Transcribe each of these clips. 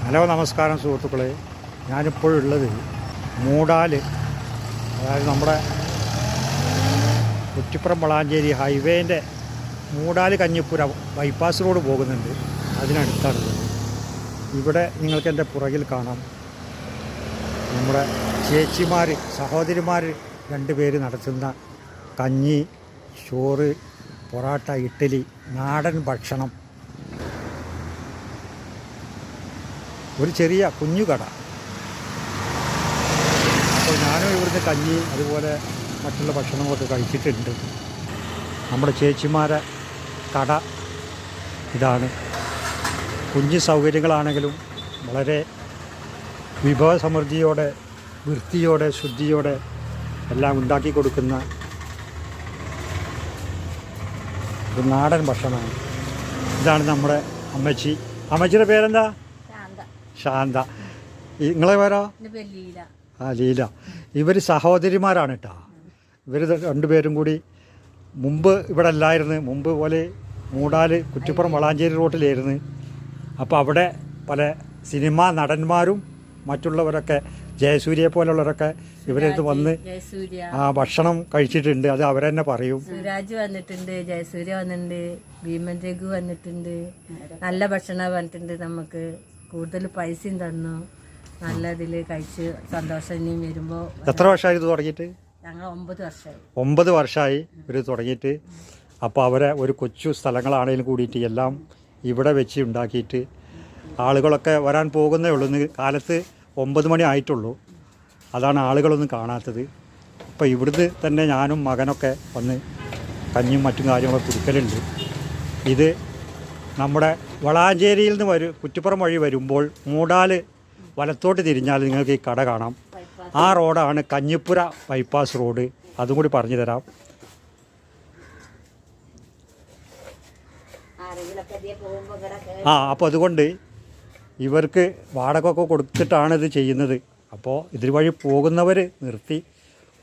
Hello നമസ്കാരം സുഹൃത്തുക്കളെ, ഞാനിപ്പോഴുള്ളത് മൂടാൽ, അതായത് നമ്മുടെ കുറ്റിപ്പുറം വളാഞ്ചേരി ഹൈവേൻ്റെ മൂടാൽ കഞ്ഞിപ്പുര ബൈപ്പാസ് റോഡ് പോകുന്നുണ്ട്, അതിനടുത്താണുള്ളത്. ഇവിടെ നിങ്ങൾക്ക് എൻ്റെ പുറകിൽ കാണാം നമ്മുടെ ചേച്ചിമാർ, സഹോദരിമാർ 2 പേര് നടത്തുന്ന കഞ്ഞി, ചോറ്, പൊറാട്ട, ഇഡ്ഡലി, നാടൻ ഭക്ഷണം, ഒരു ചെറിയ കുഞ്ഞു കട. അപ്പോൾ ഞാനും ഇവിടുന്ന് കഞ്ഞി അതുപോലെ മറ്റുള്ള ഭക്ഷണങ്ങളൊക്കെ കഴിച്ചിട്ടുണ്ട്. നമ്മുടെ ചേച്ചിമാരെ കട ഇതാണ്. കുഞ്ഞു സൗകര്യങ്ങളാണെങ്കിലും വളരെ വിഭവസമൃദ്ധിയോടെ, വൃത്തിയോടെ, ശുദ്ധിയോടെ എല്ലാം ഉണ്ടാക്കി കൊടുക്കുന്ന ഒരു നാടൻ ഭക്ഷണമാണ്. ഇതാണ് നമ്മുടെ അമ്മച്ചി. അമ്മച്ചിയുടെ പേരെന്താ? ശാന്ത. നിങ്ങളെ പേരോ? ലീല. ഇവർ സഹോദരിമാരാണ് കേട്ടോ. ഇവർ 2 പേരും കൂടി മുമ്പ് ഇവിടെ അല്ലായിരുന്നു. മുമ്പ് പോലെ മൂടാൽ കുറ്റിപ്പുറം വളാഞ്ചേരി റോട്ടിലായിരുന്നു. അപ്പോൾ അവിടെ പല സിനിമാ നടന്മാരും മറ്റുള്ളവരൊക്കെ, ജയസൂര്യയെ പോലുള്ളവരൊക്കെ ഇവരടുത്ത് വന്ന് ഭക്ഷണം കഴിച്ചിട്ടുണ്ട്. അത് അവരെന്നെ പറയും. സുരാജ് വന്നിട്ടുണ്ട്, ജയസൂര്യ വന്നിട്ടുണ്ട്, ഭീമൻ രഘു വന്നിട്ടുണ്ട്. നല്ല ഭക്ഷണം വന്നിട്ടുണ്ട്. നമുക്ക് കൂടുതൽ പൈസയും തന്നു. നല്ല ഇതിൽ കഴിച്ച് സന്തോഷം. ഇനിയും വരുമ്പോൾ. എത്ര വർഷമായി ഇത് തുടങ്ങിയിട്ട്? ഞങ്ങൾ 9 വർഷമായി. 9 വർഷമായി ഇവർ തുടങ്ങിയിട്ട്. അപ്പോൾ അവരെ ഒരു കൊച്ചു സ്ഥലങ്ങളാണെങ്കിലും കൂടിയിട്ട് എല്ലാം ഇവിടെ വെച്ച് ഉണ്ടാക്കിയിട്ട് ആളുകളൊക്കെ വരാൻ പോകുന്നേ ഉള്ളൂ. ഇന്ന് കാലത്ത് 9 മണി ആയിട്ടുള്ളൂ. അതാണ് ആളുകളൊന്നും കാണാത്തത്. അപ്പോൾ ഇവിടുന്ന് തന്നെ ഞാനും മകനൊക്കെ വന്ന് കഞ്ഞിയും മറ്റും കാര്യങ്ങളൊക്കെ കുടിക്കലുണ്ട്. ഇത് നമ്മുടെ വളാഞ്ചേരിയിൽ നിന്ന് കുറ്റിപ്പുറം വഴി വരുമ്പോൾ മൂടാൽ വലത്തോട്ട് തിരിഞ്ഞാൽ നിങ്ങൾക്ക് ഈ കട കാണാം. ആ റോഡാണ് കഞ്ഞിപ്പുര ബൈപ്പാസ് റോഡ്. അതും കൂടി പറഞ്ഞു തരാം. അപ്പോൾ അതുകൊണ്ട് ഇവർക്ക് വാടകയൊക്കെ കൊടുത്തിട്ടാണ് ഇത് ചെയ്യുന്നത്. അപ്പോൾ ഇതിൽ വഴി പോകുന്നവർ നിർത്തി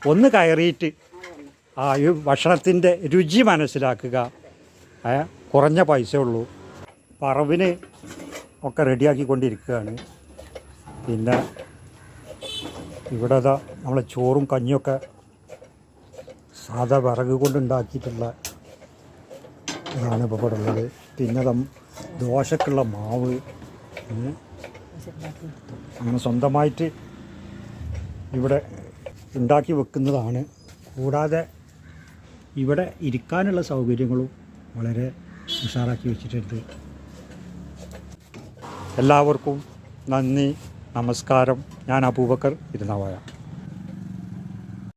ഒന്ന് കയറിയിട്ട് ഈ ഭക്ഷണത്തിൻ്റെ രുചി മനസ്സിലാക്കുക. കുറഞ്ഞ പൈസ ഉള്ളൂ. പറവിന് ഒക്കെ റെഡിയാക്കിക്കൊണ്ടിരിക്കുകയാണ്. പിന്നെ ഇവിടെ നമ്മളെ ചോറും കഞ്ഞിയൊക്കെ സാധാ വിറക് കൊണ്ടുണ്ടാക്കിയിട്ടുള്ള ഇതാണ് ഇപ്പോൾ ഇവിടെ ഉള്ളത്. പിന്നെ ദോശക്കുള്ള മാവ് അങ്ങനെ സ്വന്തമായിട്ട് ഇവിടെ ഉണ്ടാക്കി വെക്കുന്നതാണ്. കൂടാതെ ഇവിടെ ഇരിക്കാനുള്ള സൗകര്യങ്ങളും വളരെ ഉഷാറാക്കി വെച്ചിട്ടുണ്ട്. എല്ലാവർക്കും നന്ദി, നമസ്കാരം. ഞാൻ അബൂബക്കർ ഇരുന്നാവായ.